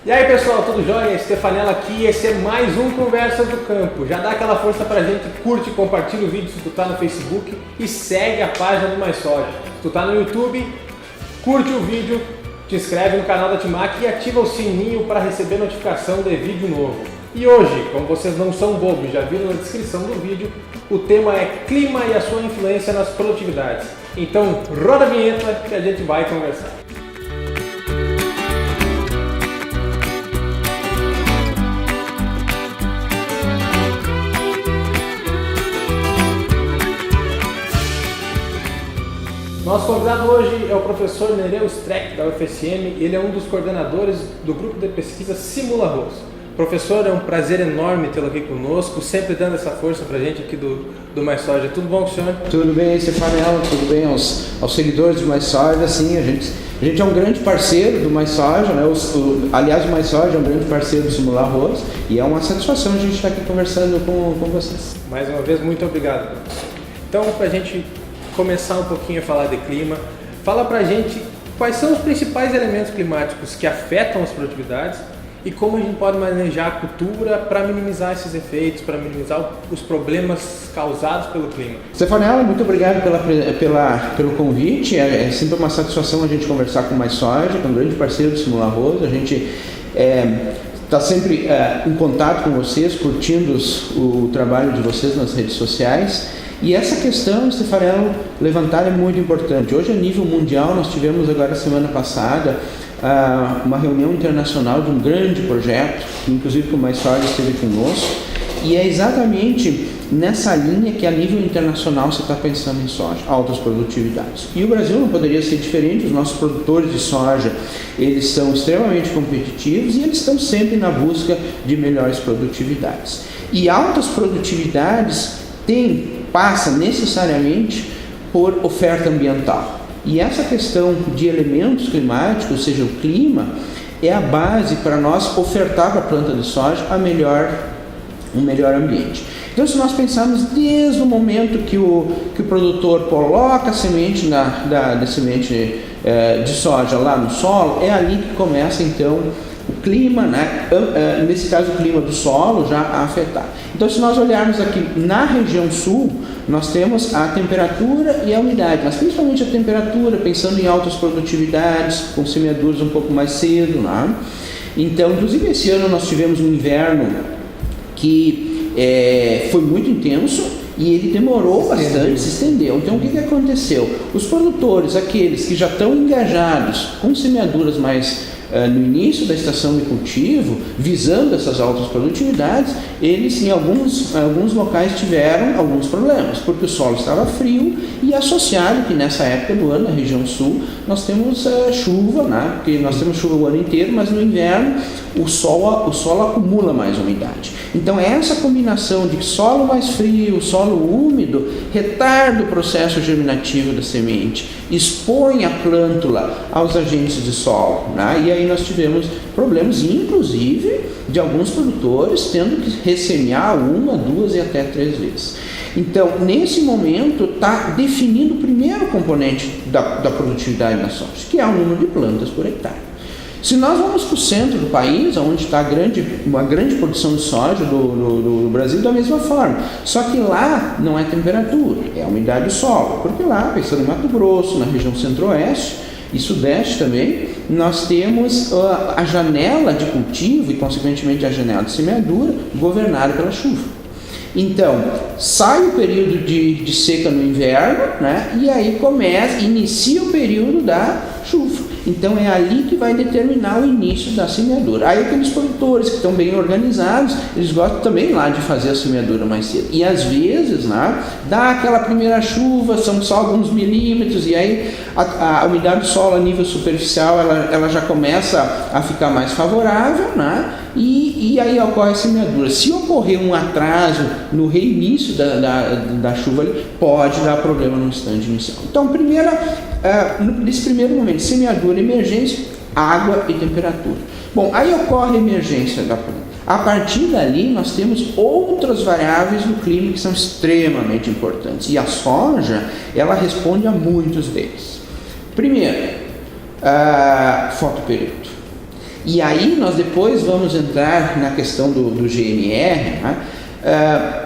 E aí pessoal, tudo jóia? Stefanella aqui, esse é mais um Conversas do Campo. Já dá aquela força pra gente, curte, compartilha o vídeo se tu tá no Facebook e segue a página do Mais Soja. Se tu tá no YouTube, curte o vídeo, te inscreve no canal da Timac e ativa o sininho para receber notificação de vídeo novo. E hoje, como vocês não são bobos, já viram na descrição do vídeo, o tema é clima e a sua influência nas produtividades. Então roda a vinheta que a gente vai conversar. Nosso convidado hoje é o professor Nereu Streck, da UFSM. Ele é um dos coordenadores do grupo de pesquisa Simula Arroz. Professor, é um prazer enorme tê-lo aqui conosco, sempre dando essa força pra gente aqui do Mais Soja. Tudo bom com o senhor? Tudo bem, Stefanella, tudo bem aos seguidores do Mais Soja. Sim, a gente é um grande parceiro do Mais Soja, né? Aliás, o Mais Soja é um grande parceiro do Simula Arroz e é uma satisfação a gente estar aqui conversando com vocês. Mais uma vez, muito obrigado, professor. Então, pra gente começar um pouquinho a falar de clima, fala pra gente quais são os principais elementos climáticos que afetam as produtividades e como a gente pode manejar a cultura para minimizar esses efeitos, para minimizar os problemas causados pelo clima. Stefanella, muito obrigado pelo convite. É sempre uma satisfação a gente conversar com o Mais Soja, que é um grande parceiro do Simula Arroz. A gente está sempre em contato com vocês, curtindo o trabalho de vocês nas redes sociais. E essa questão, Stefanella, levantada é muito importante. Hoje, a nível mundial, nós tivemos agora, semana passada, uma reunião internacional de um grande projeto, que inclusive o Mais Soja esteve conosco, e é exatamente nessa linha que a nível internacional se está pensando em soja, altas produtividades. E o Brasil não poderia ser diferente. Os nossos produtores de soja, eles são extremamente competitivos e eles estão sempre na busca de melhores produtividades. E altas produtividades passa necessariamente por oferta ambiental. E essa questão de elementos climáticos, ou seja, o clima, é a base para nós ofertar para a planta de soja um melhor ambiente. Então, se nós pensarmos desde o momento que o produtor coloca a semente da semente de soja lá no solo, é ali que começa então o clima, né? Nesse caso o clima do solo já a afetar. Então, se nós olharmos aqui na região sul, nós temos a temperatura e a umidade, mas principalmente a temperatura, pensando em altas produtividades, com semeaduras um pouco mais cedo, né? Então, inclusive esse ano nós tivemos um inverno que foi muito intenso e ele demorou bastante, se estendeu. Então, o que aconteceu? Os produtores, aqueles que já estão engajados com semeaduras mais no início da estação de cultivo, visando essas altas produtividades, eles em alguns locais tiveram alguns problemas, porque o solo estava frio e associado que nessa época do ano, na região sul, nós temos chuva, né? Porque nós temos chuva o ano inteiro, mas no inverno o solo acumula mais umidade. Então essa combinação de solo mais frio, solo úmido, retarda o processo germinativo da semente, expõe a plântula aos agentes de solo, né? E aí nós tivemos problemas, inclusive, de alguns produtores tendo que ressemear 1, 2 e até 3 vezes. Então, nesse momento, está definindo o primeiro componente da produtividade na soja, que é o número de plantas por hectare. Se nós vamos para o centro do país, onde está uma grande produção de soja do Brasil, da mesma forma. Só que lá não é temperatura, é a umidade do solo. Porque lá, pensando em Mato Grosso, na região centro-oeste e sudeste também, nós temos a janela de cultivo e, consequentemente, a janela de semeadura governada pela chuva. Então, sai o período de seca no inverno, né? E aí inicia o período da chuva. Então é ali que vai determinar o início da semeadura. Aí aqueles produtores que estão bem organizados, eles gostam também lá de fazer a semeadura mais cedo. E às vezes, né, dá aquela primeira chuva, são só alguns milímetros, e aí a umidade do solo a nível superficial ela já começa a ficar mais favorável, né? E aí ocorre a semeadura. Se ocorrer um atraso no reinício da chuva, pode dar problema no estande inicial. Então, nesse primeiro momento, semeadura, emergência, água e temperatura. Bom, aí ocorre a emergência da planta. A partir dali, nós temos outras variáveis do clima que são extremamente importantes. E a soja, ela responde a muitos deles. Primeiro, fotoperíodo. E aí nós depois vamos entrar na questão do GNR, né?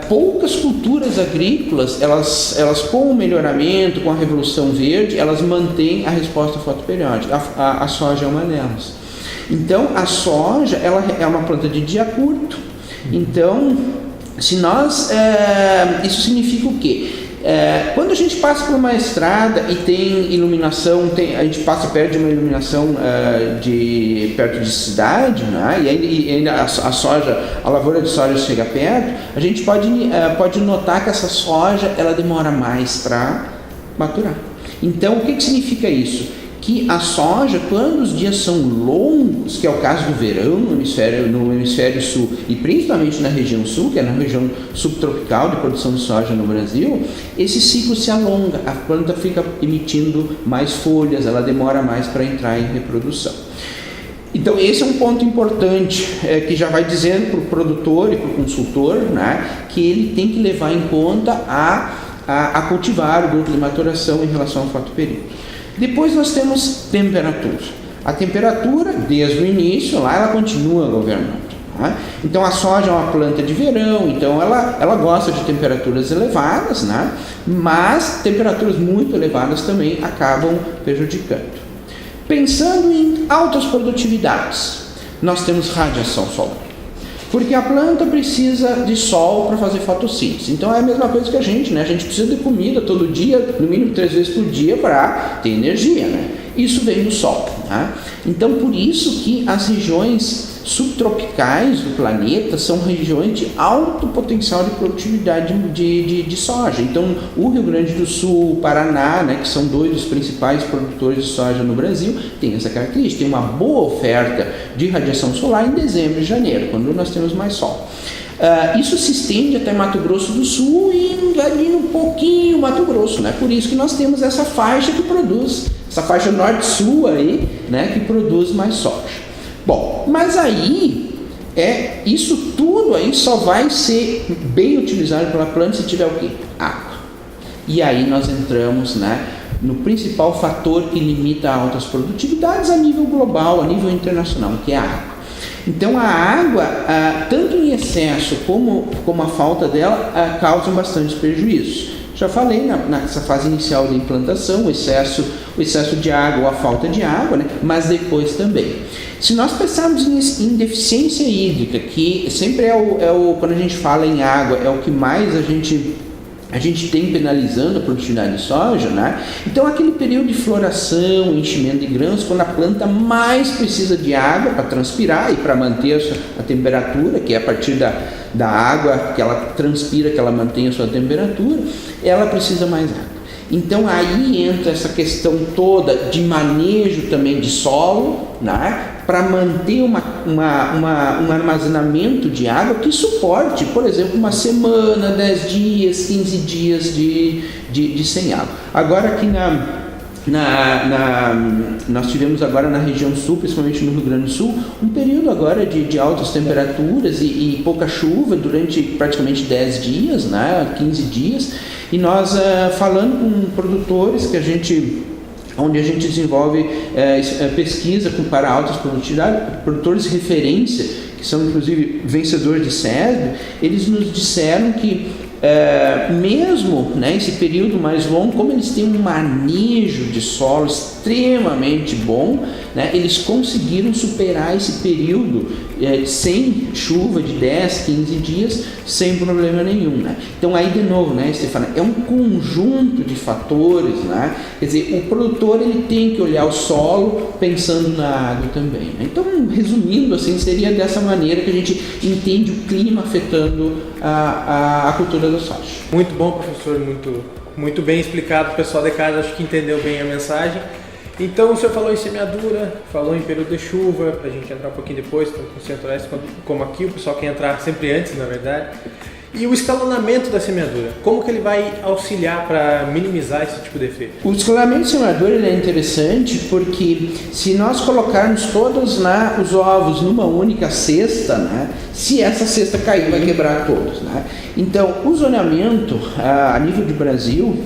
Poucas culturas agrícolas, elas com o melhoramento, com a Revolução Verde, elas mantêm a resposta fotoperiódica. A soja é uma delas. Então, a soja, ela é uma planta de dia curto. Então, se nós, isso significa o quê? Quando a gente passa por uma estrada e tem iluminação, a gente passa perto de uma iluminação perto de cidade, né? E ainda a soja, a lavoura de soja chega perto, a gente pode notar que essa soja ela demora mais para maturar. Então, o que significa isso? Que a soja, quando os dias são longos, que é o caso do verão no hemisfério sul e principalmente na região sul, que é na região subtropical de produção de soja no Brasil, esse ciclo se alonga, a planta fica emitindo mais folhas, ela demora mais para entrar em reprodução. Então esse é um ponto importante, que já vai dizendo para o produtor e para o consultor, né, que ele tem que levar em conta a cultivar o grupo de maturação em relação ao fotoperíodo. Depois nós temos temperatura. A temperatura, desde o início, lá ela continua governando. Né? Então a soja é uma planta de verão, então ela gosta de temperaturas elevadas, né? Mas temperaturas muito elevadas também acabam prejudicando. Pensando em altas produtividades, nós temos radiação solar. Porque a planta precisa de sol para fazer fotossíntese. Então é a mesma coisa que a gente, né? A gente precisa de comida todo dia, no mínimo 3 vezes por dia para ter energia, né? Isso vem do sol, né? Então por isso que as regiões subtropicais do planeta são regiões de alto potencial de produtividade de soja. Então o Rio Grande do Sul, o Paraná, né, que são 2 dos principais produtores de soja no Brasil, tem essa característica, tem uma boa oferta de radiação solar em dezembro e janeiro, quando nós temos mais sol. Isso se estende até Mato Grosso do Sul e ali um pouquinho Mato Grosso, né? Por isso que nós temos essa faixa que produz, essa faixa norte-sul aí, né, que produz mais soja. Bom, mas aí, isso tudo aí só vai ser bem utilizado pela planta se tiver o quê? Água. E aí nós entramos, né, no principal fator que limita altas produtividades a nível global, a nível internacional, que é a água. Então a água, tanto em excesso como a falta dela, causam bastante prejuízos. Já falei nessa fase inicial da implantação, o excesso de água ou a falta de água, né? Mas depois também. Se nós pensarmos em deficiência hídrica, que sempre quando a gente fala em água, é o que mais a gente tem penalizando a produtividade de soja, né? Então aquele período de floração, enchimento de grãos, quando a planta mais precisa de água para transpirar e para manter a temperatura, que é a partir da água que ela transpira, que ela mantém a sua temperatura, ela precisa mais água. Então aí entra essa questão toda de manejo também de solo, né? Para manter um armazenamento de água que suporte, por exemplo, uma semana, 10 dias, 15 dias de sem água. Agora aqui nós tivemos agora na região sul, principalmente no Rio Grande do Sul, um período agora de altas temperaturas e pouca chuva durante praticamente 10 dias, né, 15 dias, e nós falando com produtores onde a gente desenvolve pesquisa para altas produtividades, produtores de referência, que são inclusive vencedores de SESB, eles nos disseram que mesmo, né, esse período mais longo, como eles têm um manejo de solo extremamente bom, né, eles conseguiram superar esse período sem chuva de 10, 15 dias, sem problema nenhum, né? Então aí de novo, né, Stefana, é um conjunto de fatores, né? Quer dizer, o produtor ele tem que olhar o solo pensando na água também, né? Então, resumindo assim, seria dessa maneira que a gente entende o clima afetando a cultura da soja. Muito bom, professor, muito bem explicado. O pessoal de casa acho que entendeu bem a mensagem. Então o senhor falou em semeadura, falou em período de chuva, para a gente entrar um pouquinho depois, tanto no Centro-Oeste como aqui, o pessoal quer entrar sempre antes, na verdade. E o escalonamento da semeadura, como que ele vai auxiliar para minimizar esse tipo de efeito? O escalonamento da semeadura ele é interessante porque se nós colocarmos todos os ovos numa única cesta, né, se essa cesta cair, vai quebrar todos, né? Então, o zoneamento a nível de Brasil,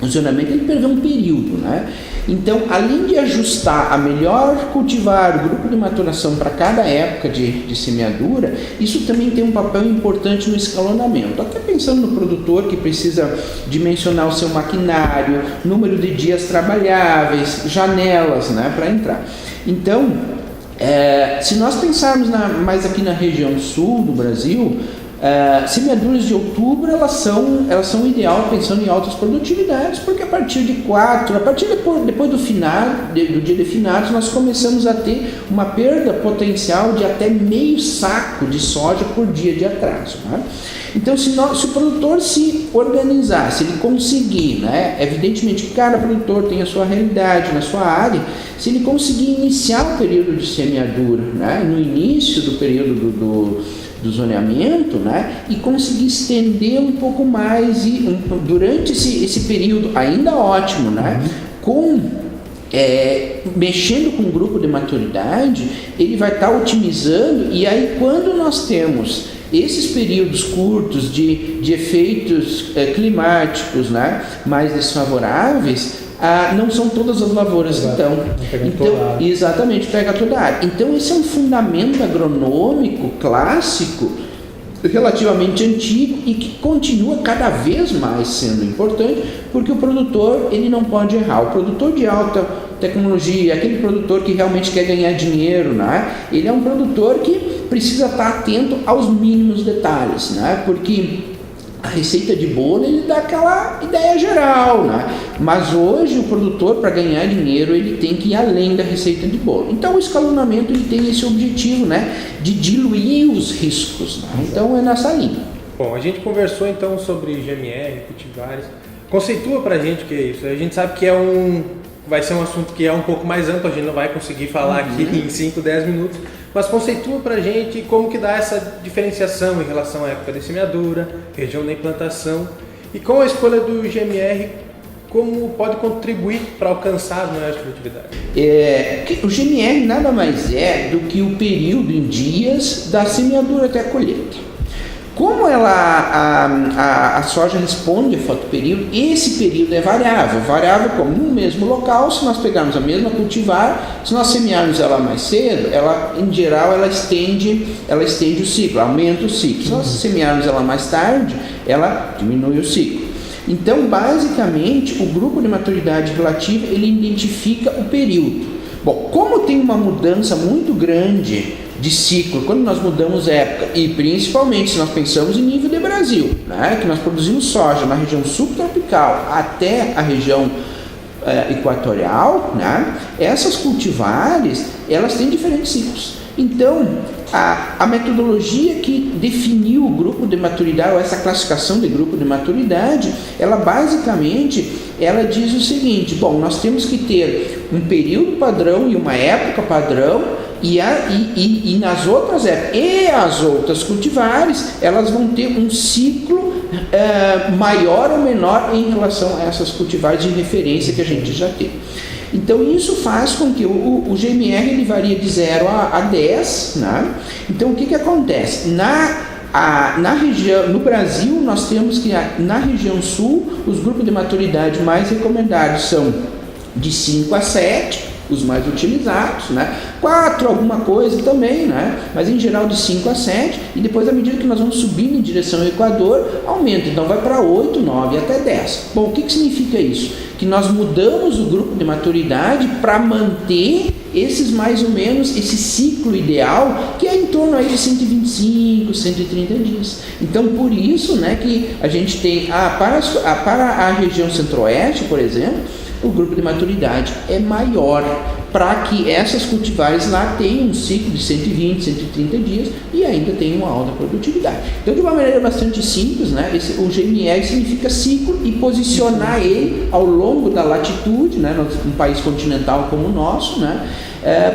O zoneamento ele prevê um período, né? Então, além de ajustar a melhor cultivar, o grupo de maturação para cada época de semeadura, isso também tem um papel importante no escalonamento. Até pensando no produtor que precisa dimensionar o seu maquinário, número de dias trabalháveis, janelas, né, para entrar. Então, se nós pensarmos mais aqui na região sul do Brasil, semeaduras de outubro elas são ideal pensando em altas produtividades, porque depois do dia de finados, nós começamos a ter uma perda potencial de até meio saco de soja por dia de atraso, né? Então, se o produtor se organizar, se ele conseguir, né, evidentemente que cada produtor tem a sua realidade na sua área, se ele conseguir iniciar o período de semeadura, né, no início do período do zoneamento, né, e conseguir estender um pouco mais durante esse período ainda ótimo, né, mexendo com o grupo de maturidade, ele vai estar otimizando, e aí quando nós temos esses períodos curtos de efeitos climáticos, né, mais desfavoráveis, não são todas as lavouras que estão. Então, exatamente, pega toda a área. Então, esse é um fundamento agronômico clássico, relativamente antigo e que continua cada vez mais sendo importante, porque o produtor ele não pode errar. O produtor de alta tecnologia, aquele produtor que realmente quer ganhar dinheiro, né, ele é um produtor que precisa estar atento aos mínimos detalhes, né, porque a receita de bolo ele dá aquela ideia geral, né? Mas hoje o produtor, para ganhar dinheiro, ele tem que ir além da receita de bolo. Então o escalonamento ele tem esse objetivo, né, de diluir os riscos, né? Então é nessa linha. Bom, a gente conversou então sobre GMR, cultivares. Conceitua pra gente o que é isso. A gente sabe que vai ser um assunto que é um pouco mais amplo, a gente não vai conseguir falar aqui em 5, 10 minutos, mas conceitua pra gente como que dá essa diferenciação em relação à época de semeadura, região da implantação, e com a escolha do GMR, como pode contribuir para alcançar as maiores produtividades. O GMR nada mais é do que o período em dias da semeadura até a colheita. Como a soja responde a fotoperíodo, esse período é variável como no mesmo local. Se nós pegarmos a mesma cultivar, se nós semearmos ela mais cedo, ela em geral ela estende o ciclo, aumenta o ciclo. Se nós semearmos ela mais tarde, ela diminui o ciclo. Então, basicamente, o grupo de maturidade relativa ele identifica o período. Bom, como tem uma mudança muito grande de ciclo, quando nós mudamos época, e principalmente se nós pensamos em nível de Brasil, né, que nós produzimos soja na região subtropical até a região equatorial, né, essas cultivares, elas têm diferentes ciclos. Então, a metodologia que definiu o grupo de maturidade, ou essa classificação de grupo de maturidade, ela basicamente, ela diz o seguinte: bom, nós temos que ter um período padrão e uma época padrão, e nas outras épocas, e as outras cultivares, elas vão ter um ciclo maior ou menor em relação a essas cultivares de referência que a gente já tem. Então isso faz com que o GMR ele varia de 0 a 10, né? Então o que acontece? Na região, no Brasil, nós temos que na região sul, os grupos de maturidade mais recomendados são de 5 a 7, os mais utilizados, né? 4 alguma coisa também, né? Mas em geral de 5 a 7, e depois à medida que nós vamos subindo em direção ao Equador, aumenta, então vai para 8, 9 até 10. Bom, o que significa isso? Que nós mudamos o grupo de maturidade para manter esses mais ou menos, esse ciclo ideal, que é em torno aí de 125, 130 dias. Então, por isso, né, que a gente tem, para a região centro-oeste, por exemplo, o grupo de maturidade é maior, para que essas cultivares lá tenham um ciclo de 120, 130 dias e ainda tenham uma alta produtividade. Então, de uma maneira bastante simples, né, o GMR significa ciclo e posicionar ele ao longo da latitude, né, um país continental como o nosso, né,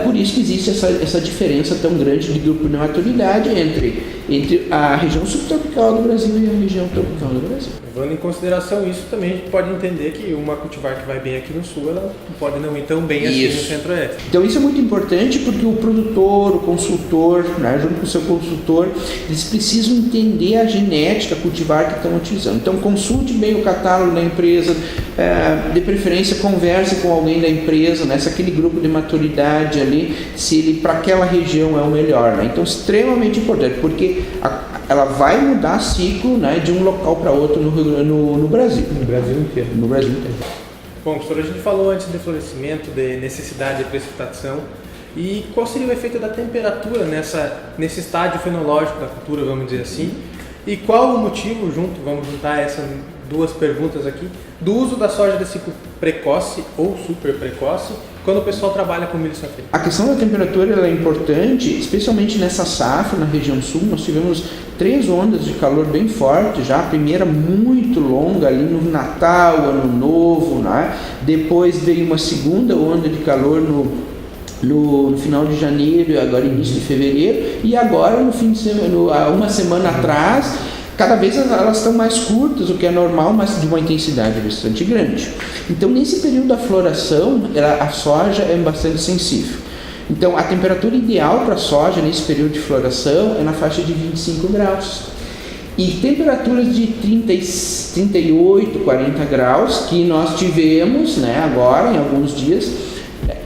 Por isso que existe essa diferença tão grande de grupo de maturidade entre a região subtropical do Brasil e a região tropical do Brasil. Levando em consideração isso, também a gente pode entender que uma cultivar que vai bem aqui no sul, ela pode não ir tão bem assim no centro-oeste. Então isso é muito importante porque o produtor, o consultor, né, junto com o seu consultor, eles precisam entender a genética cultivar que estão utilizando. Então consulte bem o catálogo da empresa, de preferência converse com alguém da empresa, né, se aquele grupo de maturidade ali, se ele para aquela região é o melhor. Né? Então extremamente importante, porque ela vai mudar ciclo, né, de um local para outro no Brasil. No Brasil inteiro. No Brasil inteiro. Bom, professor, a gente falou antes de florescimento, de necessidade de precipitação. E qual seria o efeito da temperatura nesse estágio fenológico da cultura, vamos dizer assim? E qual o motivo, vamos juntar essas duas perguntas aqui, do uso da soja de ciclo precoce ou super precoce, quando o pessoal trabalha com milho safrinha? A questão da temperatura ela é importante, especialmente nessa safra, na região sul. Nós tivemos 3 ondas de calor bem fortes, já a primeira muito longa ali no Natal, Ano Novo, né? Depois veio uma segunda onda de calor no final de janeiro e agora início de fevereiro, e agora no fim de semana, uma semana atrás, cada vez elas estão mais curtas, o que é normal, mas de uma intensidade bastante grande. Então nesse período da floração, a soja é bastante sensível. Então a temperatura ideal para a soja nesse período de floração é na faixa de 25 graus. E temperaturas de 38, 40 graus que nós tivemos, né, agora em alguns dias,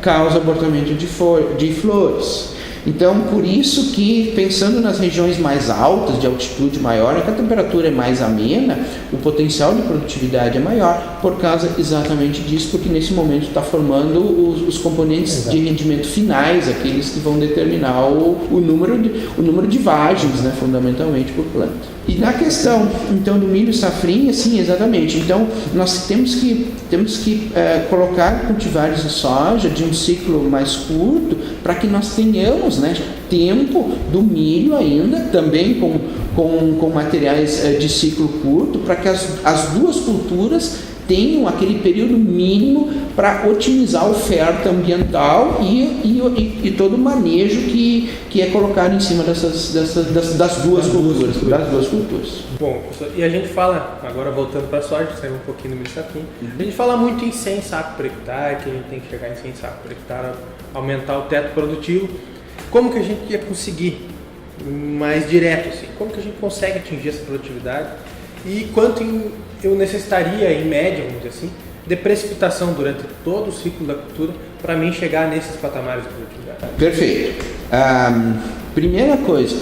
causa abortamento de flores. Então, por isso que, pensando nas regiões mais altas, de altitude maior, que a temperatura é mais amena, o potencial de produtividade é maior, por causa exatamente disso, porque nesse momento está formando os componentes de rendimento finais, aqueles que vão determinar o número de vagens, né, fundamentalmente, por planta. E na questão, então, do milho safrinha, sim, exatamente. Então, nós temos que colocar cultivares de soja de um ciclo mais curto, para que nós tenhamos, né, tempo do milho ainda, também com materiais de ciclo curto, para que as duas culturas tenham aquele período mínimo para otimizar a oferta ambiental e todo o manejo que é colocado em cima das duas culturas. Bom, e a gente fala, agora voltando para a soja, saindo um pouquinho do milho safrinha, a gente fala muito em 100 sacos por hectare, que a gente tem que chegar em 100 sacos por hectare, aumentar o teto produtivo. Como que a gente ia conseguir mais direto, assim? Como que a gente consegue atingir essa produtividade? E quanto eu necessitaria, em média, vamos dizer assim, de precipitação durante todo o ciclo da cultura para mim chegar nesses patamares de produtividade? Perfeito. Primeira coisa,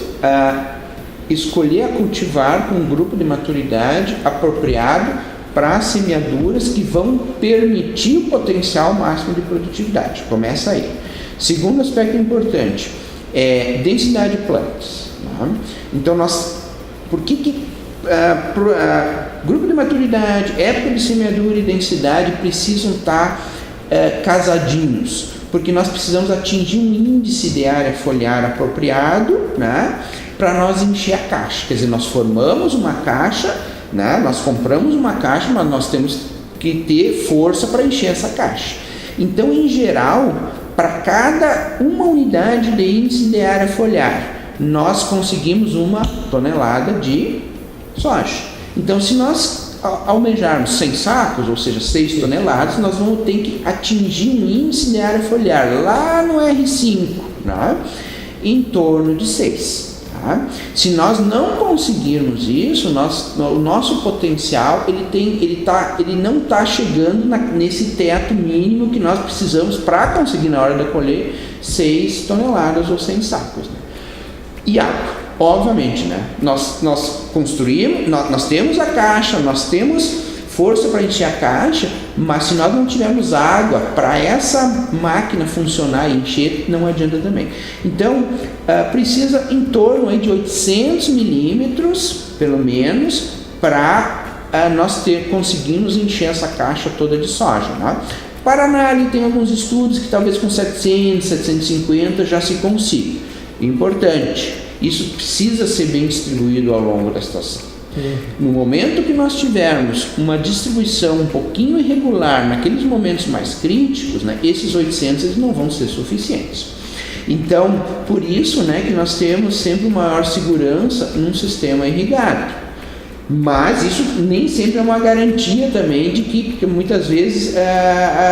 escolher a cultivar com um grupo de maturidade apropriado para semeaduras que vão permitir o potencial máximo de produtividade. Começa aí. Segundo aspecto importante é densidade de plantas. Tá? Então, por que grupo de maturidade, época de semeadura e densidade precisam estar casadinhos? Porque nós precisamos atingir um índice de área foliar apropriado, né, para nós encher a caixa. Quer dizer, nós formamos uma caixa, né, nós compramos uma caixa, mas nós temos que ter força para encher essa caixa. Então, em geral, para cada uma unidade de índice de área foliar, nós conseguimos 1 tonelada de soja. Então, se nós almejarmos 100 sacos, ou seja, 6 toneladas, nós vamos ter que atingir um índice de área foliar lá no R5, né, em torno de 6. Tá? Se nós não conseguirmos isso, o nosso potencial ele não está chegando nesse teto mínimo que nós precisamos para conseguir, na hora da colher, 6 toneladas ou 100 sacos. Né? E água. Obviamente, né? Nós construímos, nós temos a caixa, nós temos força para encher a caixa, mas se nós não tivermos água para essa máquina funcionar e encher, não adianta também. Então, precisa em torno aí de 800 milímetros, pelo menos, para nós conseguirmos encher essa caixa toda de soja. Né? Paraná ali tem alguns estudos que talvez com 700, 750 já se consiga. Importante. Isso precisa ser bem distribuído ao longo da estação. No momento que nós tivermos uma distribuição um pouquinho irregular naqueles momentos mais críticos, né, esses 800 eles não vão ser suficientes. Então, por isso, né, que nós temos sempre maior segurança num sistema irrigado. Mas isso nem sempre é uma garantia também de que, porque muitas vezes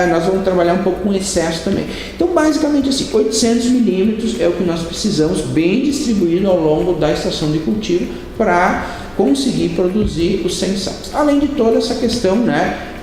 nós vamos trabalhar um pouco com excesso também. Então, basicamente assim, 800 milímetros é o que nós precisamos, bem distribuído ao longo da estação de cultivo, para conseguir produzir os 100 sacos. Além de toda essa questão, né,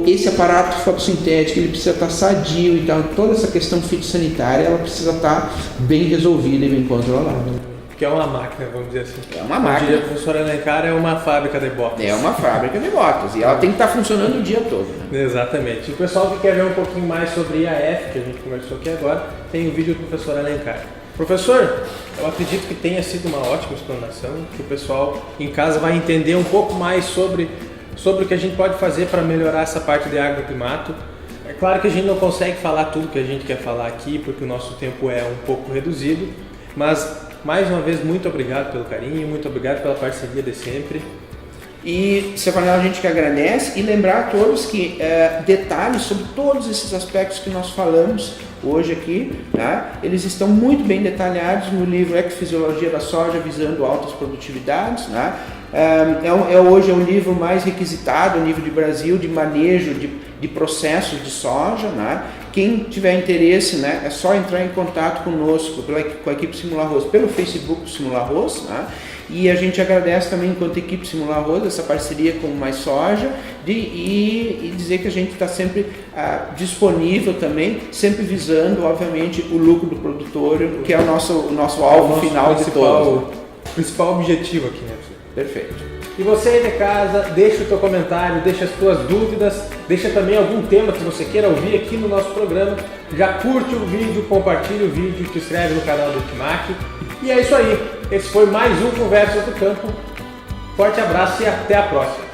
esse aparato fotossintético ele precisa estar sadio, então toda essa questão fitossanitária ela precisa estar bem resolvida e bem controlada. Que é uma máquina, vamos dizer assim. É uma máquina. Como diria o professor Alencar, é uma fábrica de botas. É uma fábrica de botas e ela tem que estar funcionando o dia todo. Né? Exatamente. E o pessoal que quer ver um pouquinho mais sobre IAF, que a gente conversou aqui agora, tem o vídeo do professor Alencar. Professor, eu acredito que tenha sido uma ótima explanação, que o pessoal em casa vai entender um pouco mais sobre o que a gente pode fazer para melhorar essa parte de agroclimato. É claro que a gente não consegue falar tudo que a gente quer falar aqui, porque o nosso tempo é um pouco reduzido, mas mais uma vez, muito obrigado pelo carinho, muito obrigado pela parceria de sempre. E, Stefanel, a gente que agradece e lembrar a todos que detalhes sobre todos esses aspectos que nós falamos hoje aqui, tá? Eles estão muito bem detalhados no livro Ecofisiologia da Soja Visando Altas Produtividades. Tá? Hoje é um livro mais requisitado a nível de Brasil de manejo de processos de soja. Né? Quem tiver interesse, né, é só entrar em contato conosco, com a equipe Simula Arroz, pelo Facebook do Simula Arroz. Né? E a gente agradece também, enquanto equipe Simula Arroz, essa parceria com o Mais Soja e dizer que a gente está sempre disponível também, sempre visando, obviamente, o lucro do produtor, que é o nosso alvo final de todos. O principal objetivo aqui, né? Perfeito. E você aí de casa, deixa o teu comentário, deixa as tuas dúvidas, deixa também algum tema que você queira ouvir aqui no nosso programa. Já curte o vídeo, compartilha o vídeo, te inscreve no canal do Ultimac. E é isso aí. Esse foi mais um Conversas do Campo. Forte abraço e até a próxima.